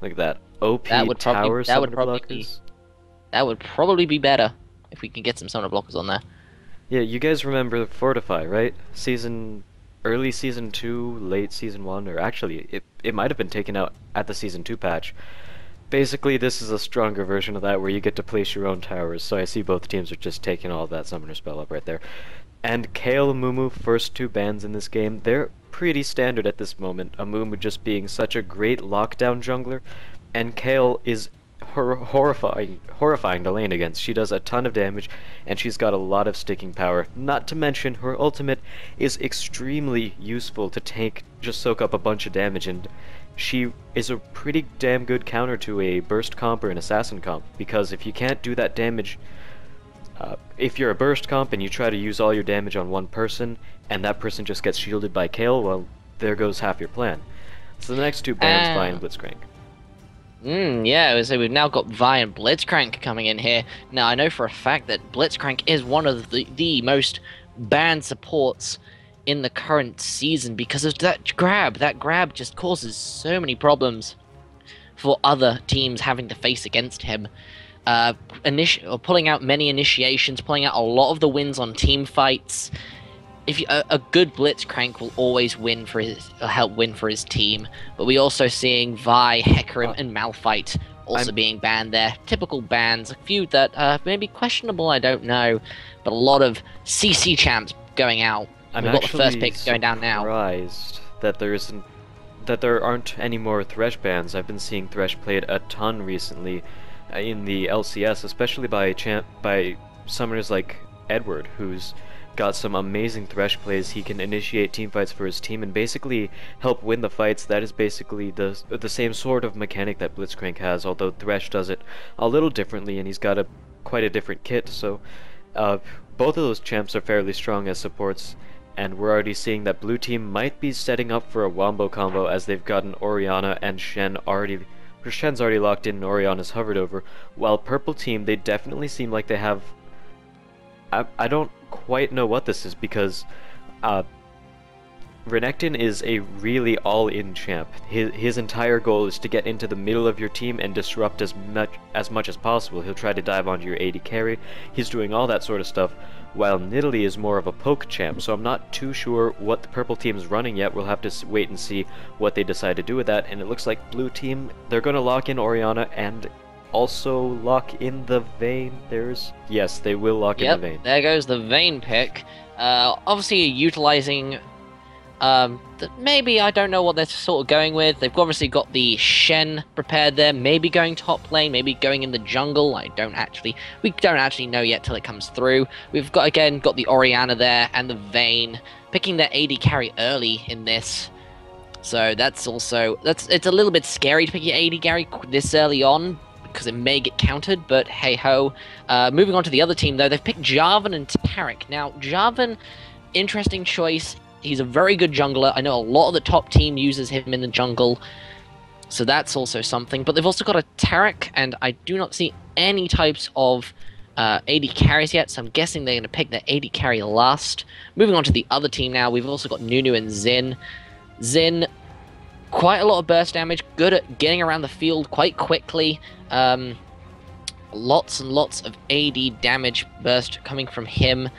Like that OP That would probably tower that would summoner probably be blockers. that would probably be better if we can get some summoner blockers on there. Yeah, you guys remember Fortify, right? Early season 2, late season 1, or actually, it might have been taken out at the season 2 patch. Basically, this is a stronger version of that where you get to place your own towers, so I see both teams are just taking all of that summoner spell up right there. And Kale, Mumu, first two bans in this game, they're pretty standard at this moment. A Mumu just being such a great lockdown jungler, and Kale is horrifying to lane against. She does a ton of damage, and she's got a lot of sticking power. Not to mention, her ultimate is extremely useful to tank, just soak up a bunch of damage, and she is a pretty damn good counter to a burst comp or an assassin comp, because if you can't do that damage, if you're a burst comp and you try to use all your damage on one person, and that person just gets shielded by Kale, well, there goes half your plan. So the next two bans, Vi and Blitzcrank. Yeah, so we've now got Vi and Blitzcrank coming in here. Now, I know for a fact that Blitzcrank is one of the most banned supports in the current season because of that grab. That grab just causes so many problems for other teams having to face against him. Pulling out many initiations, pulling out a lot of the wins on team fights. A good Blitzcrank will always help win for his team, but we also seeing Vi, Hecarim, and Malphite also being banned there. Typical bans, a few that may be questionable, I don't know, but a lot of CC champs going out. I'm We've got the first pick going down now. Surprised that there aren't any more Thresh bans. I've been seeing Thresh played a ton recently in the LCS, especially by summoners like Edward, who's got some amazing Thresh plays. He can initiate teamfights for his team and basically help win the fights. That is basically the same sort of mechanic that Blitzcrank has, although Thresh does it a little differently, and he's got quite a different kit. So both of those champs are fairly strong as supports, and we're already seeing that blue team might be setting up for a wombo combo as they've gotten Orianna and Shen already. Shen's already locked in and Orianna's hovered over, while purple team, they definitely seem like they have... I don't quite know what this is, because Renekton is a really all-in champ. His entire goal is to get into the middle of your team and disrupt as much as possible. He'll try to dive onto your AD carry. He's doing all that sort of stuff, while Nidalee is more of a poke champ, so I'm not too sure what the purple team's running yet. We'll have to wait and see what they decide to do with that, and it looks like blue team, they're going to lock in Orianna and also lock in the Vayne. Yes, they will lock in the Vayne. There goes the Vayne pick. Obviously utilizing maybe, I don't know what they're sort of going with. They've obviously got the Shen prepared there, maybe going top lane, maybe going in the jungle. We don't actually know yet till it comes through. We've got the Orianna there and the Vayne, picking their AD carry early in this. So it's a little bit scary to pick your AD carry this early on, because it may get countered, but hey-ho. Moving on to the other team, though, they've picked Jarvan and Taric. Now, Jarvan, interesting choice. He's a very good jungler. I know a lot of the top team uses him in the jungle, so that's also something. But they've also got a Taric, and I do not see any types of AD carries yet, so I'm guessing they're going to pick their AD carry last. Moving on to the other team now, we've also got Nunu and Xin. Xin, quite a lot of burst damage, good at getting around the field quite quickly. Lots and lots of AD damage burst coming from him.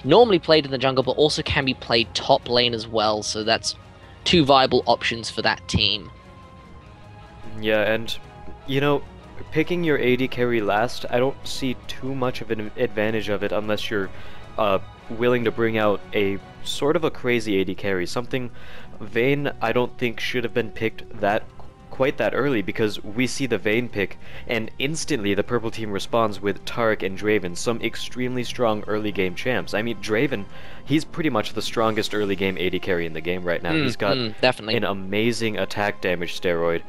Normally played in the jungle, but also can be played top lane as well, so that's two viable options for that team. Yeah, and, you know, picking your AD carry last, I don't see too much of an advantage of it unless you're willing to bring out a sort of a crazy AD carry. Something Vayne, I don't think should have been picked quite that early, because we see the Vayne pick, and instantly the purple team responds with Taric and Draven, some extremely strong early game champs. I mean, Draven, he's pretty much the strongest early game AD carry in the game right now. He's got definitely an amazing attack damage steroid,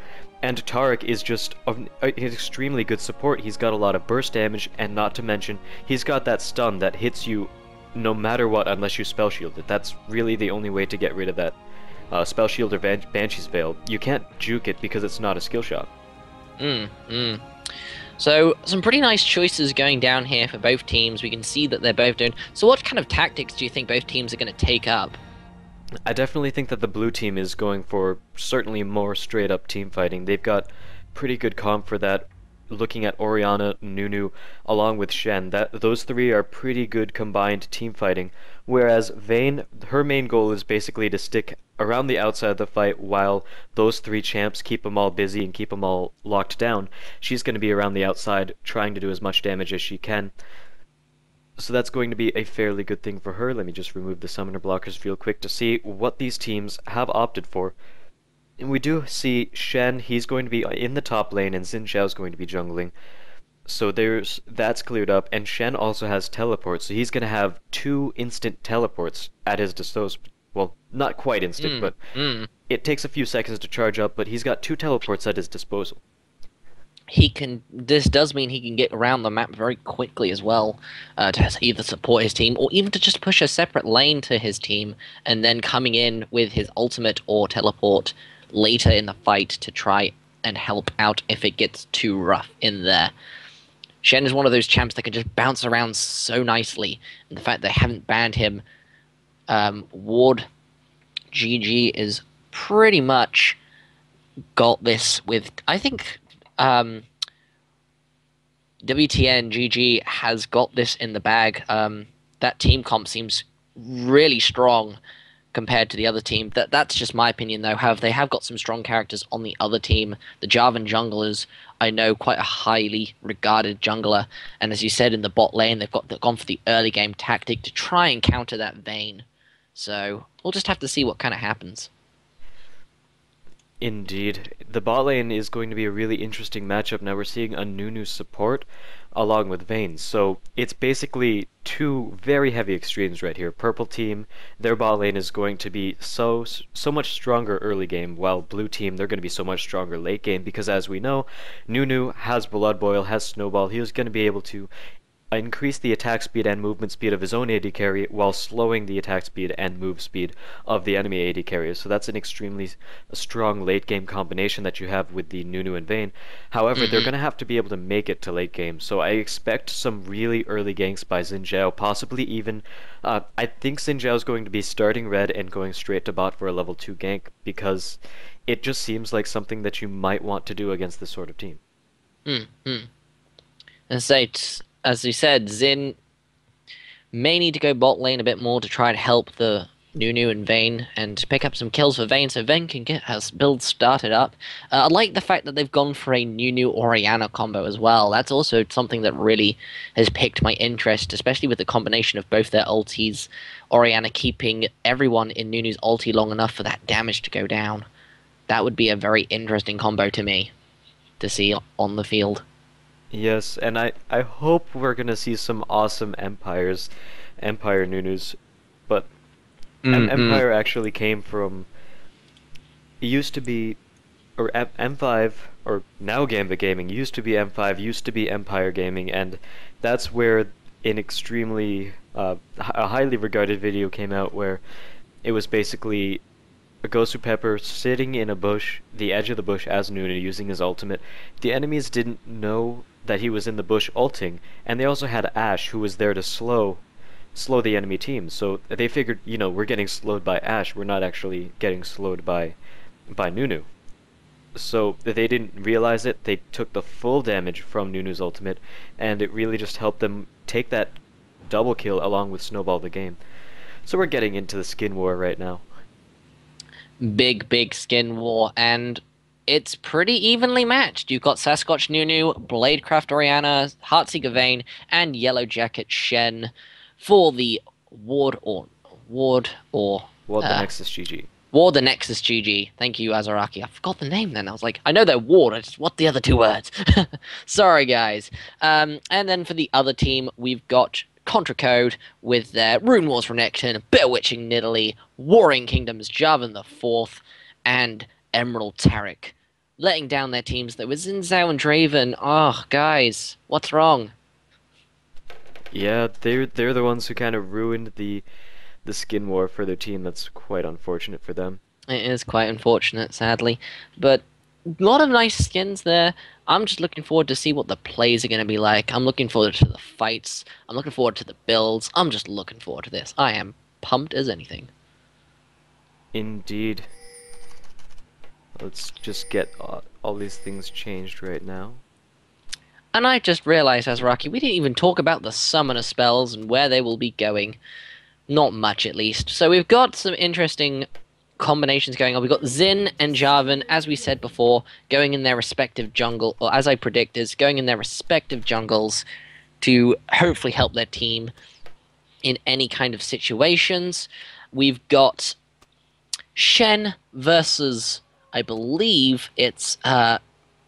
and Taric is just an extremely good support. He's got a lot of burst damage, and not to mention, he's got that stun that hits you no matter what unless you spell shield it. That's really the only way to get rid of that Spell Shield or Banshee's Veil. You can't juke it because it's not a skill shot. So, some pretty nice choices going down here for both teams. We can see that they're both doing... So what kind of tactics do you think both teams are going to take up? I definitely think that the blue team is going for certainly more straight-up team fighting. They've got pretty good comp for that. Looking at Orianna, Nunu, along with Shen, those three are pretty good combined team fighting. Whereas Vayne, her main goal is basically to stick around the outside of the fight while those three champs keep them all busy and keep them all locked down. She's going to be around the outside trying to do as much damage as she can. So that's going to be a fairly good thing for her. Let me just remove the summoner blockers real quick to see what these teams have opted for. And we do see Shen, he's going to be in the top lane, and Xin Zhao's going to be jungling. So that's cleared up, and Shen also has teleport, so he's going to have 2 instant teleports at his disposal. Well, not quite instant, but it takes a few seconds to charge up, but he's got 2 teleports at his disposal. This does mean he can get around the map very quickly as well, to either support his team or even to just push a separate lane to his team, and then coming in with his ultimate or teleport later in the fight to try and help out if it gets too rough in there. Shen is one of those champs that can just bounce around so nicely, and the fact they haven't banned him, Ward GG is pretty much got this with, I think, WTN GG has got this in the bag. That team comp seems really strong compared to the other team. That's just my opinion, though. However, they have got some strong characters on the other team. The Jarvan junglers, I know, quite a highly regarded jungler, and as you said, in the bot lane, they've gone for the early game tactic to try and counter that Vayne. So we'll just have to see what kind of happens. Indeed. The bot lane is going to be a really interesting matchup. Now we're seeing a Nunu support along with Vayne. So it's basically 2 very heavy extremes right here. Purple team, their bot lane is going to be so much stronger early game, while blue team, they're going to be so much stronger late game, because as we know, Nunu has Blood Boil, has Snowball. He is going to be able to increase the attack speed and movement speed of his own AD carry while slowing the attack speed and move speed of the enemy AD carrier. So that's an extremely strong late game combination that you have with the Nunu and Vayne. However, they're going to have to be able to make it to late game. So I expect some really early ganks by Xin Zhao, possibly even I think Xin Zhao is going to be starting red and going straight to bot for a level 2 gank, because it just seems like something that you might want to do against this sort of team. And say, as you said, Xin may need to go bot lane a bit more to try and help the Nunu and Vayne and pick up some kills for Vayne, so Vayne can get his build started up. I like the fact that they've gone for a Nunu Orianna combo as well. That's also something that really has piqued my interest, especially with the combination of both their ultis. Orianna keeping everyone in Nunu's ulti long enough for that damage to go down. That would be a very interesting combo to me to see on the field. Yes, and I hope we're gonna see some awesome Empire Nunus, but Empire actually came from, it used to be, or M5, or now Gambit Gaming, used to be M5, used to be Empire Gaming, and that's where an extremely, a highly regarded video came out where it was basically a Gosu Pepper sitting in a bush, the edge of the bush as Nunu, using his ultimate. The enemies didn't know that he was in the bush ulting, and they also had Ashe, who was there to slow the enemy team. So they figured, you know, we're getting slowed by Ashe, we're not actually getting slowed by Nunu. So they didn't realize it, they took the full damage from Nunu's ultimate, and it really just helped them take that double kill along with snowball the game. So we're getting into the skin war right now. Big skin war, and it's pretty evenly matched. You've got Sasquatch Nunu, Bladecraft Orianna, Heartseeker Vayne, and Yellow Jacket Shen for the Ward the Nexus GG. Ward the Nexus GG. Thank you, Azaraki. I forgot the name then. I was like, I know they're Ward. What the other 2 words? Sorry, guys. And then for the other team, we've got Contra Code with their Rune Wars from Necton, Bewitching Nidalee, Warring Kingdoms, Jarvan the Fourth, and Emerald Taric, letting down their teams that was Xin Zhao and Draven. Oh, guys, what's wrong? Yeah, they're the ones who kind of ruined the skin war for their team. That's quite unfortunate for them. It is quite unfortunate, sadly, but a lot of nice skins there. I'm just looking forward to see what the plays are going to be like. I'm looking forward to the fights. I'm looking forward to the builds. I'm just looking forward to this. I am pumped as anything. Indeed. Let's just get all these things changed right now. And I just realized, Azaraki, we didn't even talk about the summoner spells and where they will be going. Not much, at least. So we've got some interesting combinations going on. We've got Xin and Jarvan, as we said before, going in their respective jungle, or as I predicted, going in their respective jungles to hopefully help their team in any kind of situations. We've got Shen versus, I believe it's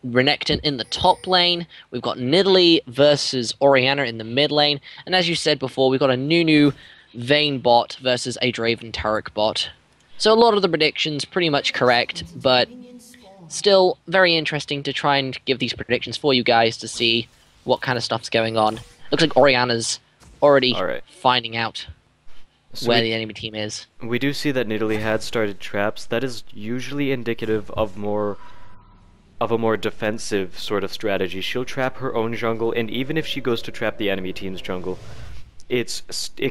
Renekton in the top lane. We've got Nidalee versus Orianna in the mid lane. And as you said before, we've got a Nunu Vayne bot versus a Draven Taric bot. So a lot of the predictions pretty much correct, but still very interesting to try and give these predictions for you guys to see what kind of stuff's going on. Looks like Orianna's already finding out where the enemy team is. We do see that Nidalee had started traps. That is usually indicative of a more defensive sort of strategy. She'll trap her own jungle, and even if she goes to trap the enemy team's jungle, it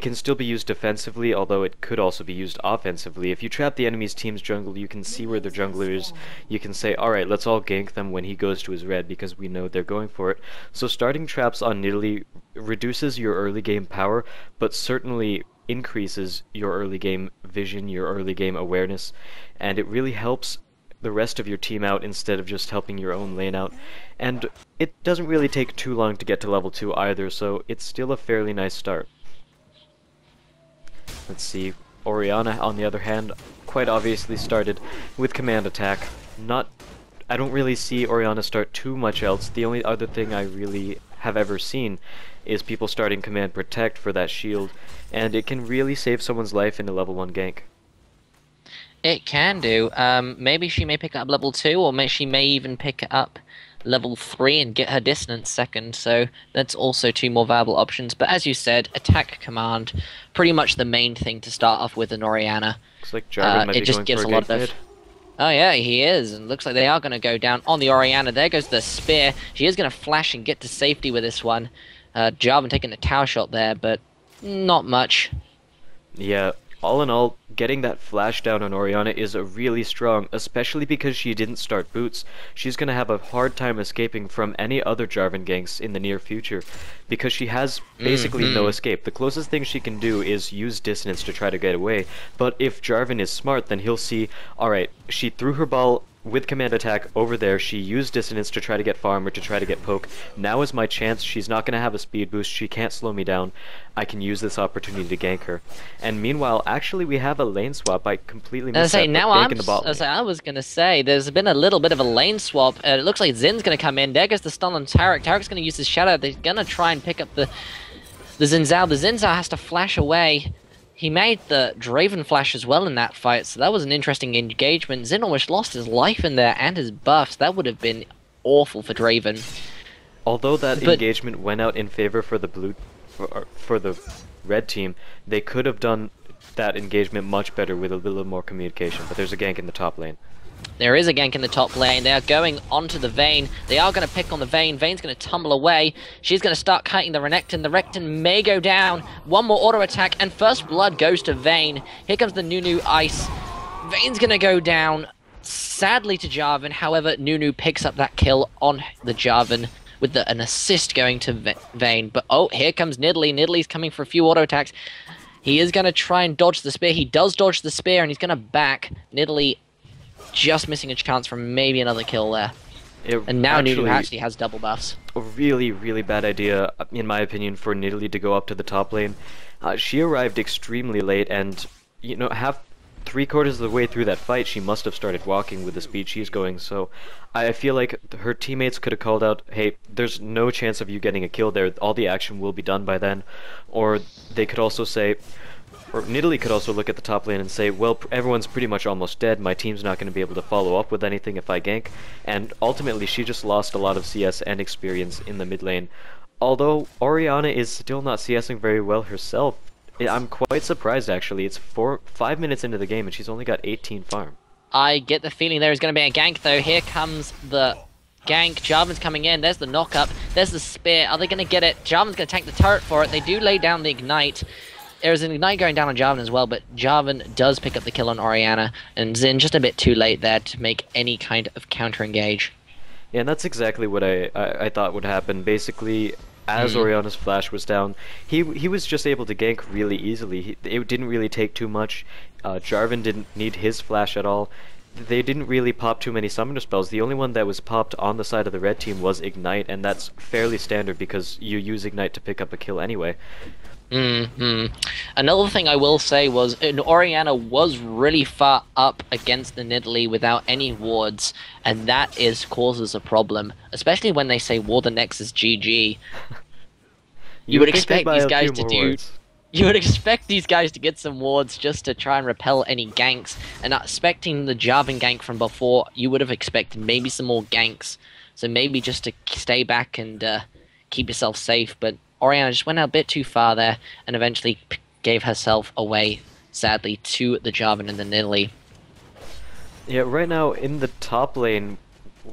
can still be used defensively, although it could also be used offensively. If you trap the enemy's team's jungle, you can see where their jungler is. You can say, alright, let's all gank them when he goes to his red, because we know they're going for it. So starting traps on Nidalee reduces your early game power, but certainly increases your early game vision, your early game awareness, and it really helps the rest of your team out instead of just helping your own lane out. And it doesn't really take too long to get to level 2 either, so it's still a fairly nice start. Let's see, Orianna on the other hand quite obviously started with command attack. I don't really see Orianna start too much else. The only other thing I really have ever seen is people starting command protect for that shield, and it can really save someone's life in a level 1 gank. It can do. Maybe she may pick up level 2, or she may even pick up level 3 and get her dissonance second, so that's also 2 more viable options. But as you said, attack command, pretty much the main thing to start off with in Orianna. Looks like Jarvan might it be just going gives for a lot of... mid. Oh yeah, he is, and looks like they are going to go down on the Orianna. There goes the spear. She is going to flash and get to safety with this one. Jarvan taking the tower shot there, but not much. Yeah, all in all, getting that flash down on Orianna is really strong, especially because she didn't start boots. She's going to have a hard time escaping from any other Jarvan ganks in the near future, because she has basically no escape. The closest thing she can do is use dissonance to try to get away, but if Jarvan is smart, then he'll see, alright, she threw her ball with command attack over there, she used dissonance to try to get farm or to try to get poke. Now is my chance. She's not going to have a speed boost, she can't slow me down. I can use this opportunity to gank her. And meanwhile, actually we have a lane swap. I completely missed that, now gank in the bot lane. I was going to say, there's been a little bit of a lane swap. It looks like Zin's going to come in. There goes the stun on Taric. Taric's going to use his shadow. They're going to try and pick up the Xin Zhao. The Xin Zhao has to flash away. He made the Draven flash as well in that fight, so that was an interesting engagement. Xin almost lost his life in there and his buffs. That would have been awful for Draven. Although that engagement went out in favor for the for the red team, they could have done that engagement much better with a little more communication. But there's a gank in the top lane. There is a gank in the top lane. They are going onto the Vayne. They are going to pick on the Vayne. Vayne's going to tumble away. She's going to start kiting the Renekton. The Renekton may go down. One more auto attack, and first blood goes to Vayne. Here comes the Nunu Ice. Vayne's going to go down, sadly to Jarvan. However, Nunu picks up that kill on the Jarvan with an assist going to Vayne. But oh, here comes Nidalee. Nidalee's coming for a few auto attacks. He is going to try and dodge the spear. He does dodge the spear, and he's going to back. Nidalee just missing a chance for maybe another kill there. And now Nunu actually has double buffs. A really, really bad idea, in my opinion, for Nidalee to go up to the top lane. She arrived extremely late, and, you know, 3/4 of the way through that fight, she must have started walking with the speed she's going, so I feel like her teammates could have called out, hey, there's no chance of you getting a kill there, all the action will be done by then. Or they could also say, or Nidalee could also look at the top lane and say, well, everyone's pretty much almost dead, my team's not going to be able to follow up with anything if I gank, and ultimately she just lost a lot of CS and experience in the mid lane. Although Orianna is still not CSing very well herself, I'm quite surprised actually. It's 5 minutes into the game and she's only got 18 farm. I get the feeling there is going to be a gank though. Here comes the gank. Jarvan's coming in. There's the knock-up. There's the spear. Are they going to get it? Jarvan's going to tank the turret for it. They do lay down the ignite. There's an ignite going down on Jarvan as well, but Jarvan does pick up the kill on Orianna, and Xin just a bit too late there to make any kind of counter-engage. Yeah, and that's exactly what I thought would happen. Basically, as Oriana's flash was down, he was just able to gank really easily. It didn't really take too much. Jarvan didn't need his flash at all. They didn't really pop too many summoner spells. The only one that was popped on the side of the red team was Ignite, and that's fairly standard because you use Ignite to pick up a kill anyway. Another thing I will say was Oriana was really far up against the Nidalee without any wards, and that causes a problem, especially when they say ward the Nexus GG. You would expect these guys to do. You would expect these guys to get some wards just to try and repel any ganks, and not expecting the Jarvan gank from before, you would have expected maybe some more ganks, so maybe just to stay back and keep yourself safe, but Oriana just went out a bit too far there, and eventually gave herself away, sadly, to the Jarvan and the Nidalee. Yeah, right now in the top lane,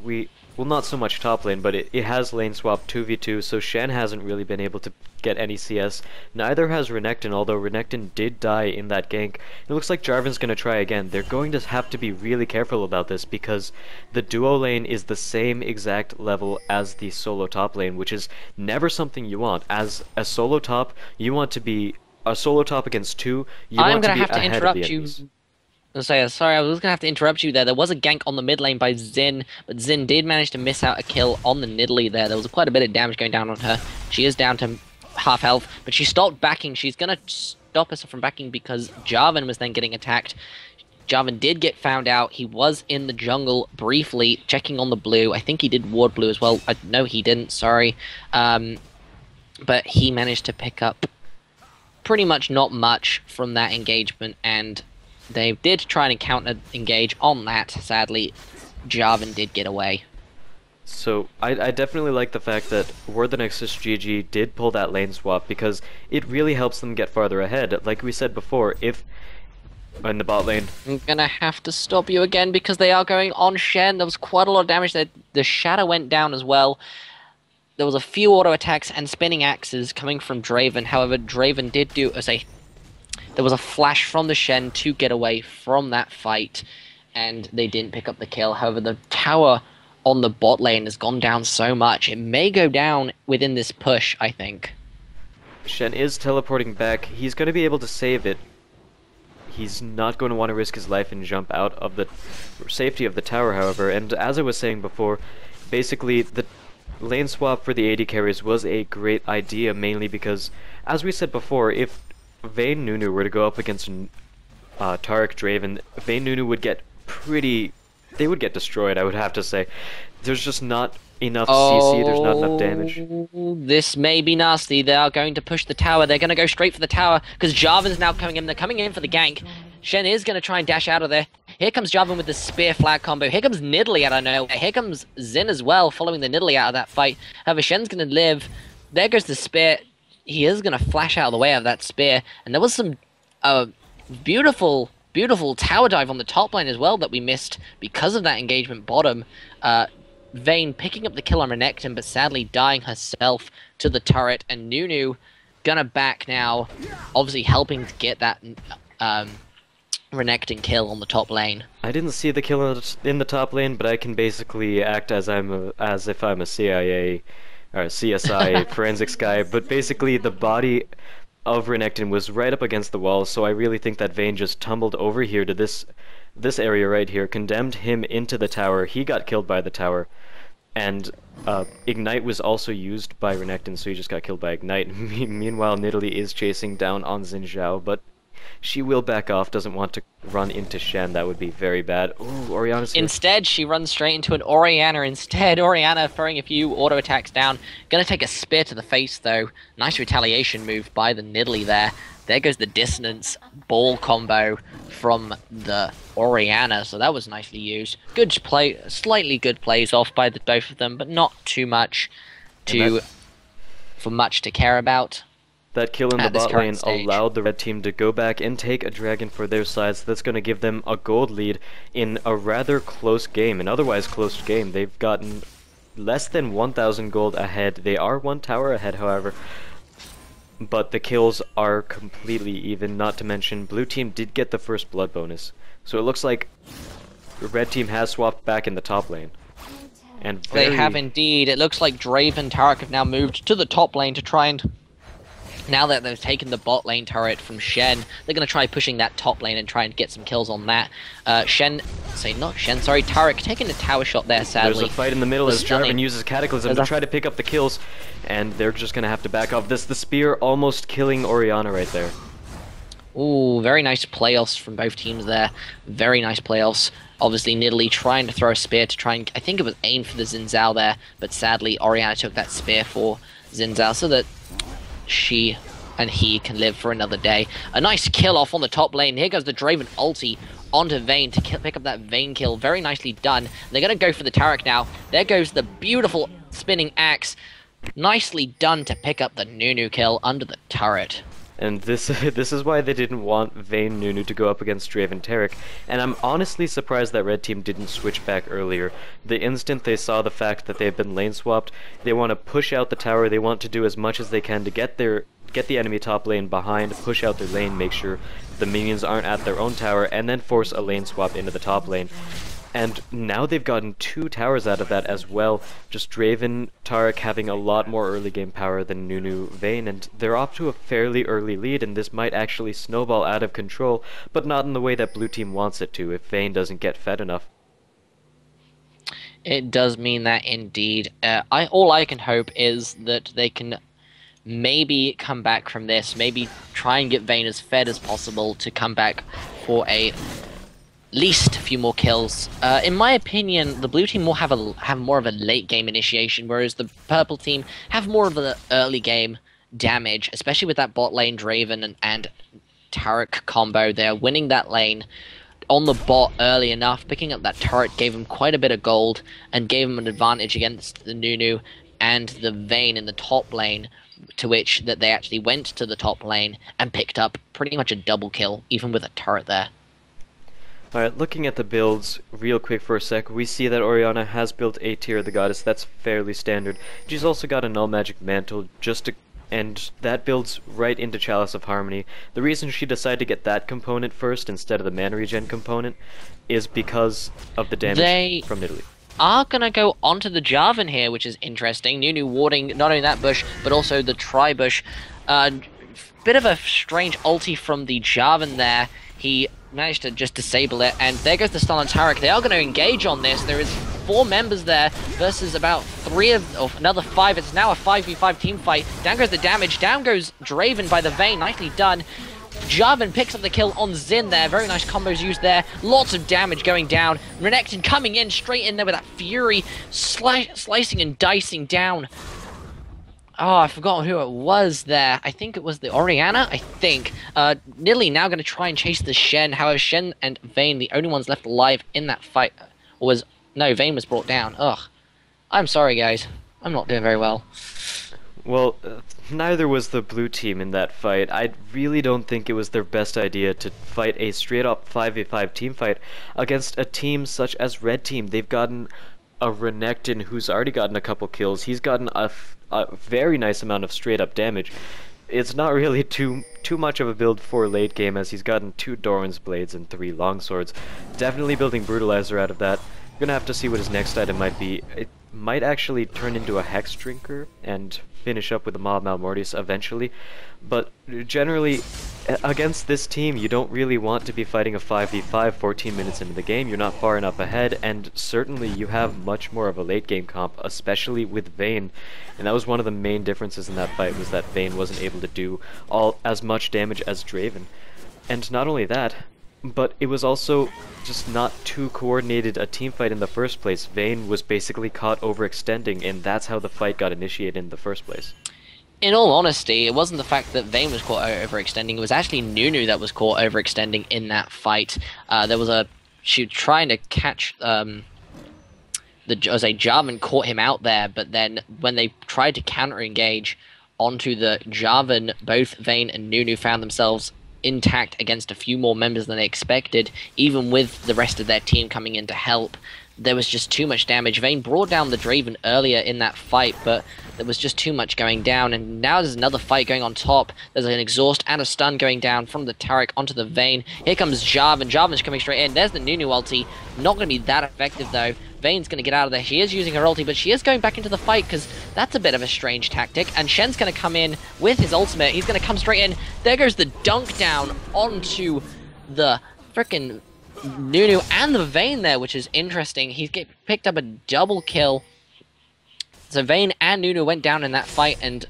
well, not so much top lane, but it has lane swap 2v2, so Shen hasn't really been able to get any CS. Neither has Renekton, although Renekton did die in that gank. It looks like Jarvan's going to try again. They're going to have to be really careful about this because the duo lane is the same exact level as the solo top lane, which is never something you want. As a solo top, you want to be a solo top against two, you want to be ahead of the enemies. Sorry, I was going to have to interrupt you there. There was a gank on the mid lane by Xin, but Xin did manage to miss out a kill on the Nidalee there. There was quite a bit of damage going down on her. She is down to half health, but she stopped backing. She's going to stop herself from backing because Jarvan was then getting attacked. Jarvan did get found out. He was in the jungle briefly, checking on the blue. I think he did ward blue as well. No, he didn't, sorry. But he managed to pick up pretty much not much from that engagement, and they did try and counter-engage on that. Sadly, Jarvan did get away. So, I definitely like the fact that Ward the Nexus GG did pull that lane swap because it really helps them get farther ahead. Like we said before, if in the bot lane... I'm gonna have to stop you again because they are going on Shen. There was quite a lot of damage there. The Shadow went down as well. There was a few auto attacks and spinning axes coming from Draven. However, Draven did do there was a flash from the Shen to get away from that fight, and they didn't pick up the kill. However, the tower on the bot lane has gone down so much. It may go down within this push, I think. Shen is teleporting back. He's going to be able to save it. He's not going to want to risk his life and jump out of the safety of the tower, however. And as I was saying before, basically the lane swap for the AD carries was a great idea, mainly because, as we said before, if Vayne Nunu were to go up against Taric Draven, Vayne Nunu would get they would get destroyed, I would have to say. There's just not enough CC, there's not enough damage. This may be nasty. They are going to push the tower. They're going to go straight for the tower because Jarvan's now coming in. They're coming in for the gank. Shen is going to try and dash out of there. Here comes Jarvan with the spear flag combo. Here comes Nidalee out of nowhere. Here comes Xin as well, following the Nidalee out of that fight. However, Shen's going to live. There goes the spear. He is going to flash out of the way of that spear. And there was some beautiful tower dive on the top lane as well that we missed because of that engagement bottom. Vayne picking up the kill on Renekton, but sadly dying herself to the turret, and Nunu gonna back now, obviously helping to get that Renekton kill on the top lane. I didn't see the kill in the top lane, but I can basically act as if I'm a CIA or CSI forensics guy, but basically the body of Renekton was right up against the wall, so I really think that Vayne just tumbled over here to this area right here, condemned him into the tower. He got killed by the tower, and Ignite was also used by Renekton, so he just got killed by Ignite. Meanwhile, Nidalee is chasing down on Xin Zhao, but she will back off, doesn't want to run into Shen. That would be very bad. Ooh, Oriana's here. Instead, she runs straight into an Oriana instead. Oriana throwing a few auto attacks down. Gonna take a spear to the face, though. Nice retaliation move by the Nidalee there. There goes the dissonance ball combo from the Oriana, so that was nicely used. Good play, slightly good plays off by both of them, but not too much for much to care about. That kill in the bot lane allowed the red team to go back and take a dragon for their side, so that's going to give them a gold lead in a rather close game, an otherwise close game. They've gotten less than 1,000 gold ahead. They are one tower ahead, however, but the kills are completely even, not to mention blue team did get the first blood bonus. So it looks like the red team has swapped back in the top lane. And They have indeed. It looks like Drave and Tarek have now moved to the top lane to try and... Now that they've taken the bot lane turret from Shen, they're going to try pushing that top lane and try and get some kills on that. Tarek taking a tower shot there, sadly. There's a fight in the middle as Jarvan uses Cataclysm to try to pick up the kills, and they're just going to have to back off. The spear almost killing Orianna right there. Ooh, very nice playoffs from both teams there. Very nice playoffs. Obviously, Nidalee trying to throw a spear to try and... I think it was aimed for the Xin Zhao there, but sadly, Orianna took that spear for Xin Zhao so that she and he can live for another day. A nice kill off on the top lane. Here goes the Draven ulti onto Vayne to pick up that Vayne kill. Very nicely done. They're going to go for the Tarek now. There goes the beautiful spinning axe. Nicely done to pick up the Nunu kill under the turret. And this is why they didn't want Vayne Nunu to go up against Draven Tarek, and I'm honestly surprised that Red Team didn't switch back earlier. The instant they saw the fact that they've been lane swapped, they want to push out the tower, they want to do as much as they can to get the enemy top lane behind, push out their lane, make sure the minions aren't at their own tower, and then force a lane swap into the top lane. And now they've gotten 2 towers out of that as well, just Draven, Tarek having a lot more early game power than Nunu, Vayne, and they're off to a fairly early lead, and this might actually snowball out of control, but not in the way that blue team wants it to if Vayne doesn't get fed enough. It does mean that indeed. All I can hope is that they can maybe come back from this, maybe try and get Vayne as fed as possible to come back for least a few more kills. In my opinion, the blue team will have more of a late game initiation, whereas the purple team have more of an early game damage, especially with that bot lane Draven and Tarek combo. They're winning that lane on the bot early enough. Picking up that turret gave them quite a bit of gold and gave them an advantage against the Nunu and the Vayne in the top lane, to which that they actually went to the top lane and picked up pretty much a double kill, even with a turret there. Alright, looking at the builds real quick for a sec, we see that Orianna has built a Tear of the Goddess. That's fairly standard. She's also got a Null Magic Mantle, and that builds right into Chalice of Harmony. The reason she decided to get that component first instead of the mana regen component is because of the damage from Nidalee. Are gonna go onto the Jarvan here, which is interesting. Nunu warding not only that bush, but also the tri-bush. Bit of a strange ulti from the Jarvan there. He managed to just disable it, and there goes the stun on Tarek. They are going to engage on this. There is 4 members there versus about 3 of another 5. It's now a 5v5 team fight. Down goes the damage. Down goes Draven by the Vayne. Nicely done. Jarvan picks up the kill on Xin there. Very nice combos used there. Lots of damage going down. Renekton coming in straight in there with that Fury, slicing and dicing down. Oh, I forgot who it was there. I think it was the Orianna, I think. Nidalee now going to try and chase the Shen. However, Shen and Vayne, the only ones left alive in that fight, no, Vayne was brought down. Ugh. I'm sorry, guys. I'm not doing very well. Well, neither was the blue team in that fight. I really don't think it was their best idea to fight a straight-up 5v5 team fight against a team such as Red Team. They've gotten a Renekton who's already gotten a couple kills. He's gotten a very nice amount of straight-up damage. It's not really too much of a build for late game, as he's gotten 2 Doran's Blades and 3 Longswords. Definitely building Brutalizer out of that. We're gonna have to see what his next item might be. It might actually turn into a Hex Drinker and finish up with a Mob Malmortius eventually, but generally against this team you don't really want to be fighting a 5v5 14 minutes into the game. You're not far enough ahead, and certainly you have much more of a late game comp, especially with Vayne, and that was one of the main differences in that fight, was that Vayne wasn't able to do as much damage as Draven. And not only that, but it was also just not too coordinated a team fight in the first place. Vayne was basically caught overextending, and that's how the fight got initiated in the first place. In all honesty, it wasn't the fact that Vayne was caught overextending, it was actually Nunu that was caught overextending in that fight. She was trying to catch, Jarvan caught him out there, but then when they tried to counter-engage onto the Jarvan, both Vayne and Nunu found themselves intact against a few more members than they expected, even with the rest of their team coming in to help. there was just too much damage. Vayne brought down the Draven earlier in that fight, but there was just too much going down, and now there's another fight going on top. There's an exhaust and a stun going down from the Taric onto the Vayne. Here comes Jarvan. Jarvan's coming straight in. There's the Nunu ulti. Not going to be that effective, though. Vayne's going to get out of there. She is using her ulti, but she is going back into the fight, because that's a bit of a strange tactic. And Shen's going to come in with his ultimate. He's going to come straight in. There goes the dunk down onto the frickin' Nunu and the Vayne there, which is interesting. He's picked up a double kill. So Vayne and Nunu went down in that fight, and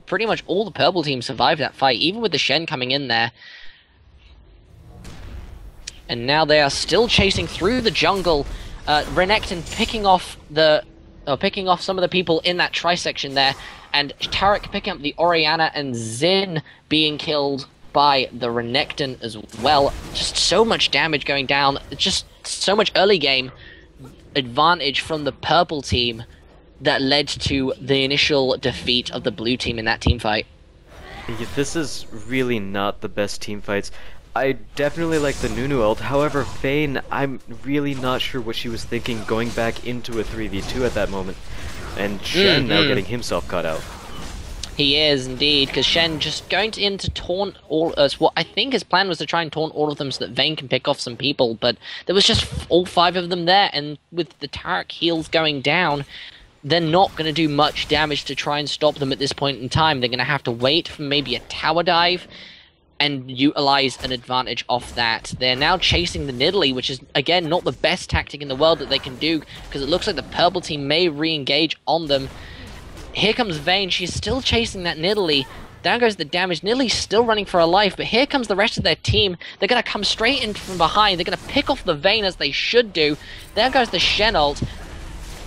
pretty much all the purple team survived that fight, even with the Shen coming in there. And now they are still chasing through the jungle. Renekton picking off some of the people in that tri-section there, and Taric picking up the Orianna, and Xin being killed by the Renekton as well. Just so much damage going down. Just so much early game advantage from the purple team that led to the initial defeat of the blue team in that team fight. Yeah, this is really not the best team fights. I definitely like the Nunu ult, however Vayne, I'm really not sure what she was thinking going back into a 3v2 at that moment. And Shen now getting himself caught out. He is indeed, because Shen just going in to taunt all us. What I think his plan was to try and taunt all of them so that Vayne can pick off some people, but there was just all 5 of them there, and with the Taric heals going down, they're not going to do much damage to try and stop them at this point in time. They're going to have to wait for maybe a tower dive and utilize an advantage off that. They're now chasing the Nidalee, which is, again, not the best tactic in the world that they can do, because it looks like the purple team may re-engage on them. Here comes Vayne. She's still chasing that Nidalee. Down goes the damage. Nidalee's still running for her life, but here comes the rest of their team. They're going to come straight in from behind. They're going to pick off the Vayne as they should do. There goes the Shen ult,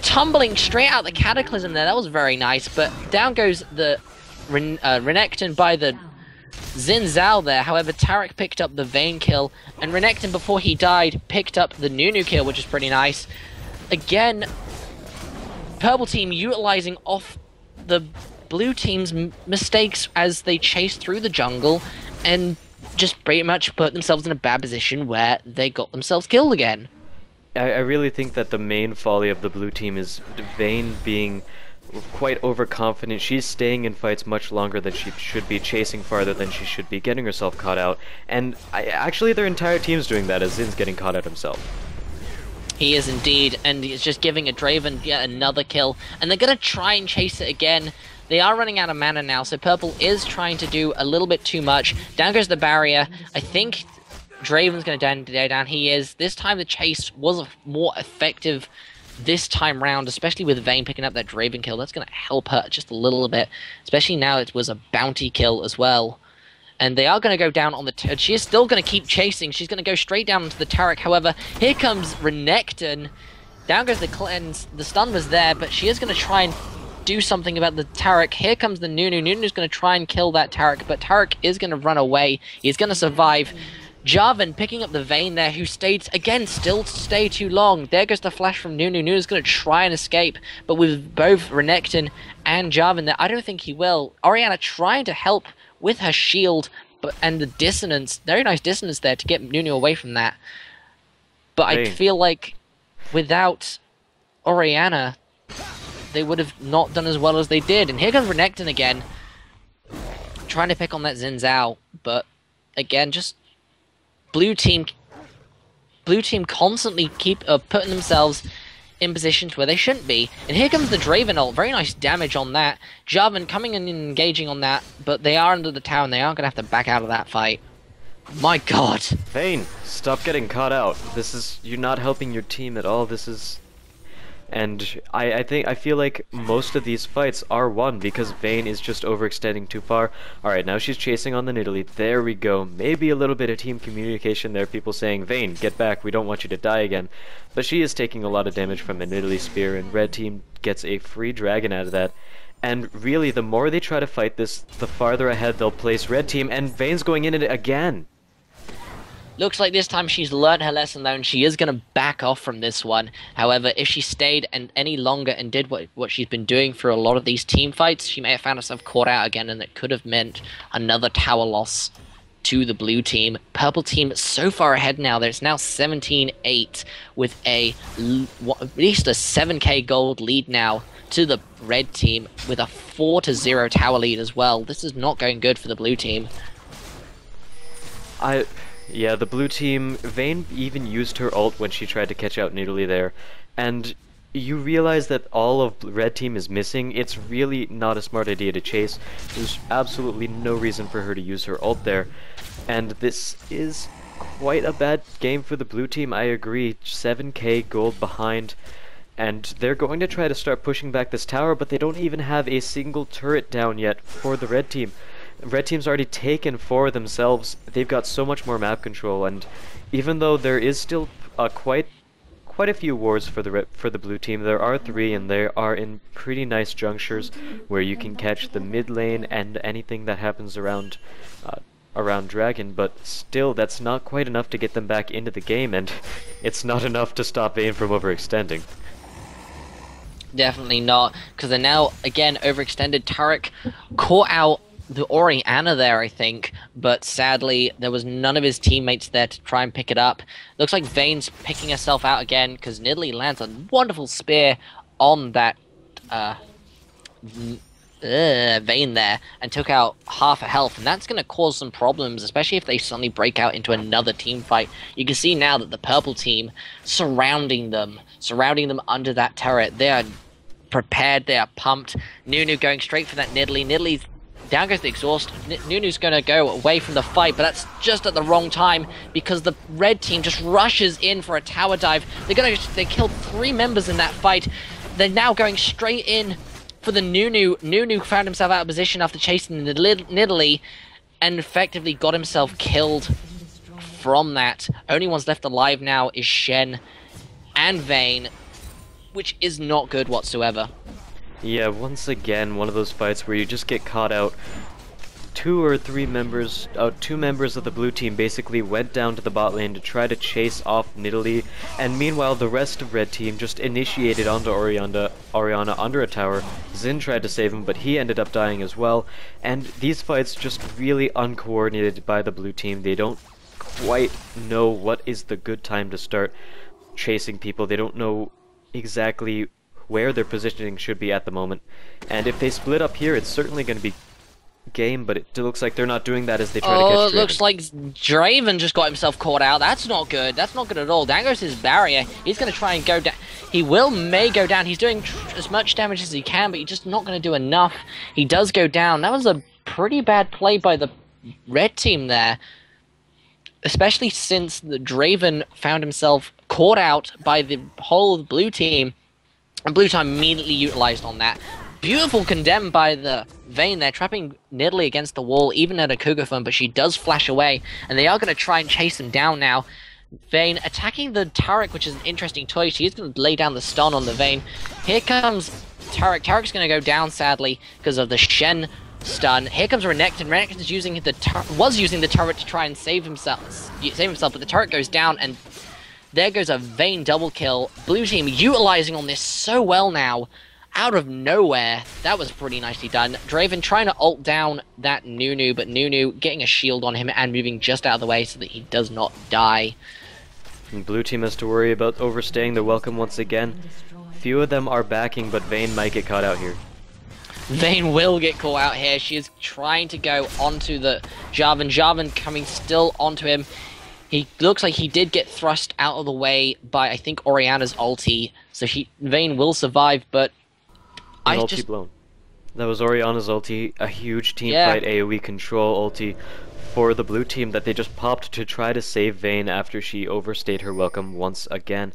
tumbling straight out the Cataclysm there. That was very nice, but down goes the Renekton by the Xin Zhao there. However, Taric picked up the Vayne kill, and Renekton, before he died, picked up the Nunu kill, which is pretty nice. Again, purple team utilizing off the blue team's mistakes as they chase through the jungle and just pretty much put themselves in a bad position where they got themselves killed again. I really think that the main folly of the blue team is Vayne being quite overconfident. She's staying in fights much longer than she should be, chasing farther than she should be, getting herself caught out, and actually their entire team's doing that as Zin's getting caught out himself. He is indeed, and he's just giving a Draven yet another kill, and they're going to try and chase it again. They are running out of mana now, so purple is trying to do a little bit too much. Down goes the barrier. I think Draven's going to die down. He is. This time the chase was more effective this time round, especially with Vayne picking up that Draven kill. That's going to help her just a little bit, especially now it was a bounty kill as well. And they are going to go down on the... She is still going to keep chasing. She's going to go straight down into the Taric. However, here comes Renekton. Down goes the cleanse. The stun was there, but she is going to try and do something about the Taric. Here comes the Nunu. Nunu's going to try and kill that Taric, but Taric is going to run away. He's going to survive. Jarvan picking up the Vayne there, who stayed, again, still stay too long. There goes the flash from Nunu. Nunu's going to try and escape, but with both Renekton and Jarvan there, I don't think he will. Orianna trying to help with her shield, and the dissonance, very nice dissonance there to get Nunu away from that. But I feel like without Orianna, they would have not done as well as they did. And here comes Renekton again, trying to pick on that Xin Zhao, but again, just blue team constantly keep putting themselves in positions where they shouldn't be. And here comes the Draven ult. Very nice damage on that. Jarvan coming in and engaging on that, but they are under the tower and they are going to have to back out of that fight. My god. Vayne, stop getting caught out. You're not helping your team at all. This is... And I feel like most of these fights are won because Vayne is just overextending too far. Alright, now she's chasing on the Nidalee. There we go. Maybe a little bit of team communication there. People saying, Vayne, get back. We don't want you to die again. But she is taking a lot of damage from the Nidalee spear, and red team gets a free dragon out of that. And really, the more they try to fight this, the farther ahead they'll place red team, and Vayne's going in it again. Looks like this time she's learned her lesson though, and she is going to back off from this one. However, if she stayed any longer and did what she's been doing for a lot of these team fights, she may have found herself caught out again, and it could have meant another tower loss to the blue team. Purple team so far ahead now that it's now 17-8 with at least a 7k gold lead now to the red team with a 4-0 tower lead as well. This is not going good for the blue team. Yeah, the blue team, Vayne even used her ult when she tried to catch out Nidalee there, and you realize that all of red team is missing. It's really not a smart idea to chase. There's absolutely no reason for her to use her ult there, and this is quite a bad game for the blue team. I agree, 7k gold behind, and they're going to try to start pushing back this tower, but they don't even have a single turret down yet for the red team. Red team's already taken 4 themselves. They've got so much more map control, and even though there is still quite a few wards for the blue team, there are 3, and they are in pretty nice junctures where you can catch the mid lane and anything that happens around Dragon, but still that's not quite enough to get them back into the game, and it's not enough to stop Vayne from overextending. Definitely not, because they're now again overextended. Tarek caught out the Orianna there, I think, but sadly there was none of his teammates there to try and pick it up. Looks like Vayne's picking herself out again, because Nidalee lands a wonderful spear on that Vayne there and took out half a health, and that's going to cause some problems, especially if they suddenly break out into another team fight. You can see now that the purple team surrounding them under that turret. They are prepared, they are pumped. Nunu going straight for that Nidalee. Nidalee's down goes the exhaust. Nunu's going to go away from the fight, but that's just at the wrong time because the red team just rushes in for a tower dive. They killed 3 members in that fight. They're now going straight in for the Nunu. Nunu found himself out of position after chasing the Nidalee and effectively got himself killed from that. Only ones left alive now is Shen and Vayne, which is not good whatsoever. Yeah, once again, one of those fights where you just get caught out. 2 members of the blue team basically went down to the bot lane to try to chase off Nidalee, and meanwhile the rest of red team just initiated onto Orianna under a tower. Xin tried to save him, but he ended up dying as well, and these fights just really uncoordinated by the blue team. They don't quite know what is the good time to start chasing people. They don't know exactly where their positioning should be at the moment, and if they split up here, it's certainly going to be game, but it looks like they're not doing that as they try to catch Draven. Oh, it looks like Draven just got himself caught out. That's not good. That's not good at all. Down goes his barrier. He's going to try and go down. He may go down. He's doing as much damage as he can, but he's just not going to do enough. He does go down. That was a pretty bad play by the red team there, especially since the Draven found himself caught out by the whole blue team. And blue team immediately utilized on that. Beautiful condemn by the Vayne there, trapping Nidalee against the wall, even at a Kugathon, but she does flash away, and they are going to try and chase him down now. Vayne attacking the Tarek, which is an interesting choice. She's going to lay down the stun on the Vayne. Here comes Tarek. Tarek's going to go down, sadly, because of the Shen stun. Here comes Renekton. Renekton is using the turret to try and save himself, but the turret goes down, and there goes a Vayne double kill. Blue team utilizing on this so well now, out of nowhere. That was pretty nicely done. Draven trying to ult down that Nunu, but Nunu getting a shield on him and moving just out of the way so that he does not die. And blue team has to worry about overstaying their welcome once again. Few of them are backing, but Vayne might get caught out here. Vayne will get caught out here. She is trying to go onto the Jarvan. Jarvan coming still onto him. He looks like he did get thrust out of the way by, I think, Orianna's ulti. So Vayne will survive, but ulti blown. That was Orianna's ulti, a huge teamfight AoE control ulti for the blue team that they just popped to try to save Vayne after she overstayed her welcome once again.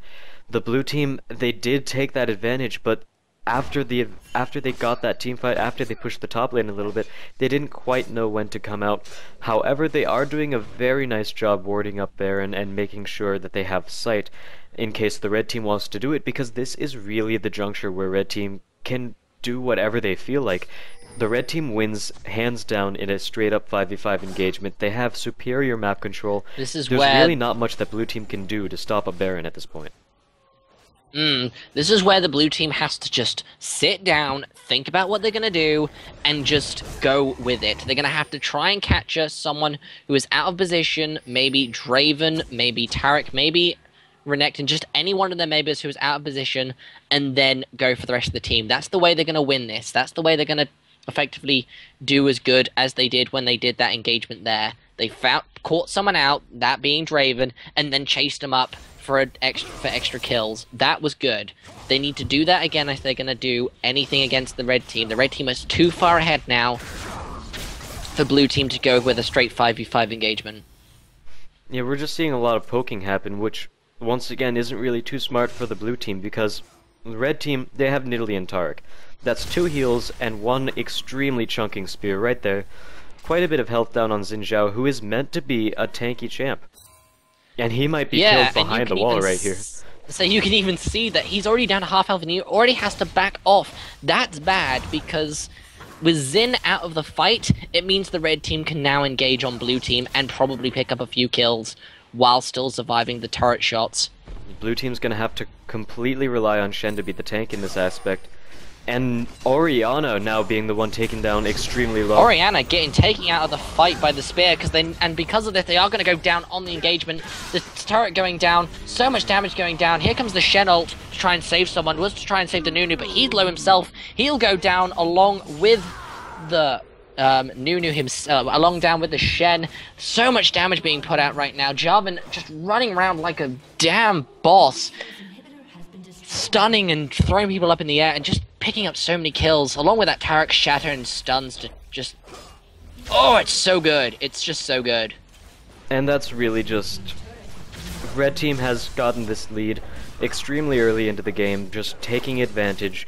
The blue team, they did take that advantage, but after they got that teamfight, after they pushed the top lane a little bit, they didn't quite know when to come out. However, they are doing a very nice job warding up there and making sure that they have sight in case the red team wants to do it, because this is really the juncture where red team can do whatever they feel like. The red team wins hands down in a straight up 5v5 engagement. They have superior map control. There's really not much that blue team can do to stop a Baron at this point. This is where the blue team has to just sit down, think about what they're going to do, and just go with it. They're going to have to try and capture someone who is out of position, maybe Draven, maybe Tarek, maybe Renekton, just any one of their neighbors who is out of position, and then go for the rest of the team. That's the way they're going to win this. That's the way they're going to effectively do as good as they did when they did that engagement there. They caught someone out, that being Draven, and then chased them up for extra kills. That was good. They need to do that again if they're going to do anything against the red team. The red team is too far ahead now for blue team to go with a straight 5v5 engagement. Yeah, we're just seeing a lot of poking happen, which once again isn't really too smart for the blue team, because the red team, they have Nidalee and Tarek. That's 2 heals and 1 extremely chunking spear right there. Quite a bit of health down on Xin Zhao, who is meant to be a tanky champ. And he might be killed behind the wall right here. So you can even see that he's already down to half health and he already has to back off. That's bad, because with Xin out of the fight, it means the red team can now engage on blue team and probably pick up a few kills while still surviving the turret shots. Blue team's gonna have to completely rely on Shen to be the tank in this aspect. And Orianna now being the one taken down extremely low. Orianna taken out of the fight by the spear, because of this they are going to go down on the engagement. The turret going down, so much damage going down. Here comes the Shen ult to try and save someone, was to try and save the Nunu, but he's low himself. He'll go down along with the Nunu himself, along down with the Shen. So much damage being put out right now. Jarvan just running around like a damn boss, stunning and throwing people up in the air and just picking up so many kills, along with that Tarek shatter and stuns to just... Oh, it's so good. It's just so good. And that's really just... Red team has gotten this lead extremely early into the game, just taking advantage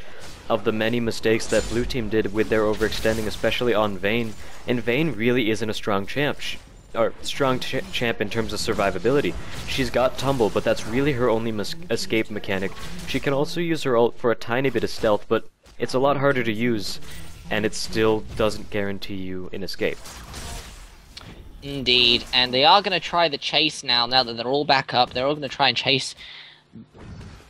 of the many mistakes that blue team did with their overextending, especially on Vayne. And Vayne really isn't a strong champ. Champ in terms of survivability. She's got tumble, but that's really her only escape mechanic. She can also use her ult for a tiny bit of stealth, but it's a lot harder to use, and it still doesn't guarantee you an escape. Indeed, and they are going to try the chase now that they're all back up. They're all going to try and chase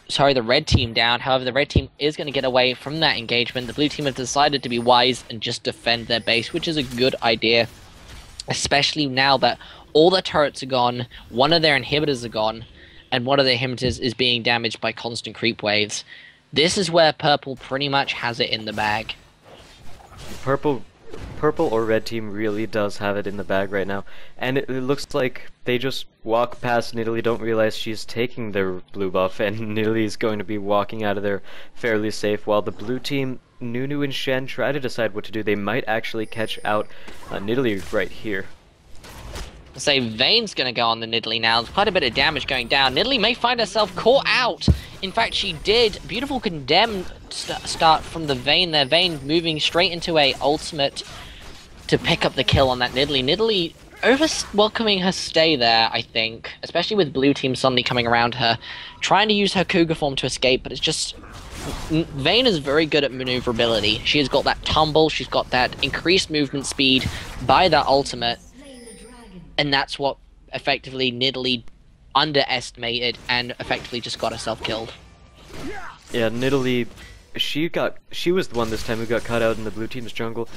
the red team down. However, the red team is going to get away from that engagement. The blue team have decided to be wise and just defend their base, which is a good idea. Especially now that all their turrets are gone, one of their inhibitors are gone, and one of their inhibitors is being damaged by constant creep waves. This is where purple pretty much has it in the bag. Purple or red team really does have it in the bag right now, and it looks like they just walk past Nidalee, don't realize she's taking their blue buff, and Nidalee is going to be walking out of there fairly safe, while the blue team, Nunu and Shen, try to decide what to do. They might actually catch out Nidalee right here. Say Vayne's going to go on the Nidalee now. There's quite a bit of damage going down. Nidalee may find herself caught out. In fact, she did. Beautiful condemn start from the Vayne there. Vayne moving straight into a ultimate to pick up the kill on that Nidalee. Nidalee over-welcoming her stay there, I think. Especially with blue team suddenly coming around her. Trying to use her Cougar form to escape, but it's just... Vayne is very good at maneuverability. She has got that tumble, she's got that increased movement speed by that ultimate. And that's what effectively Nidalee underestimated and effectively just got herself killed. Yeah, Nidalee, she was the one this time who got cut out in the blue team's jungle.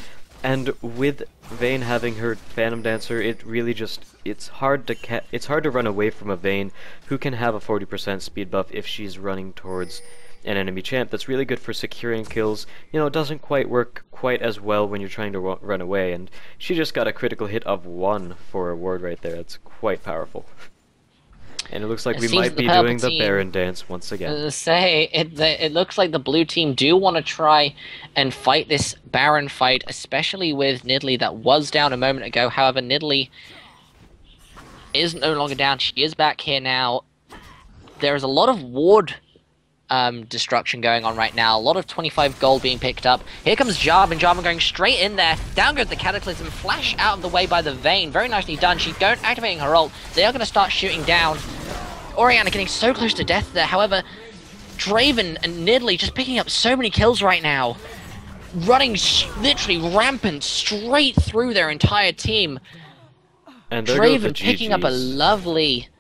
And with Vayne having her Phantom Dancer, it really just, it's hard to run away from a Vayne who can have a 40% speed buff if she's running towards an enemy champ. That's really good for securing kills. You know, it doesn't quite work quite as well when you're trying to run away, and she just got a critical hit of 1 for a ward right there. That's quite powerful. And it looks like we might be doing the Baron dance once again. It looks like the blue team do want to try and fight this Baron fight, especially with Nidalee that was down a moment ago. However, Nidalee is no longer down. She is back here now. There's a lot of ward destruction going on right now. A lot of 25 gold being picked up. Here comes Jarvan. Jarvan going straight in there. Down goes the Cataclysm. Flash out of the way by the Vayne. Very nicely done. She's activating her ult. They are going to start shooting down. Orianna getting so close to death there. However, Draven and Nidalee just picking up so many kills right now. Running literally rampant straight through their entire team. And Draven picking up a lovely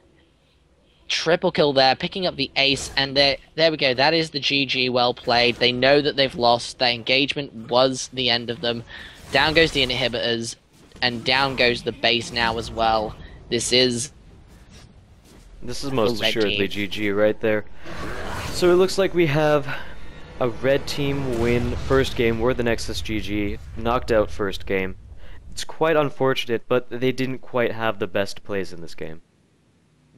Triple kill there, picking up the ace, and there we go. That is the GG. Well played. They know that they've lost. Their engagement was the end of them. Down goes the inhibitors, and down goes the base now as well. This is most assuredly GG right there. So it looks like we have a red team win first game. We're the Nexus GG, knocked out first game. It's quite unfortunate, but they didn't quite have the best plays in this game.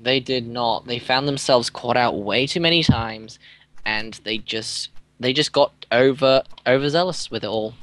They did not. They found themselves caught out way too many times, and they just got overzealous with it all.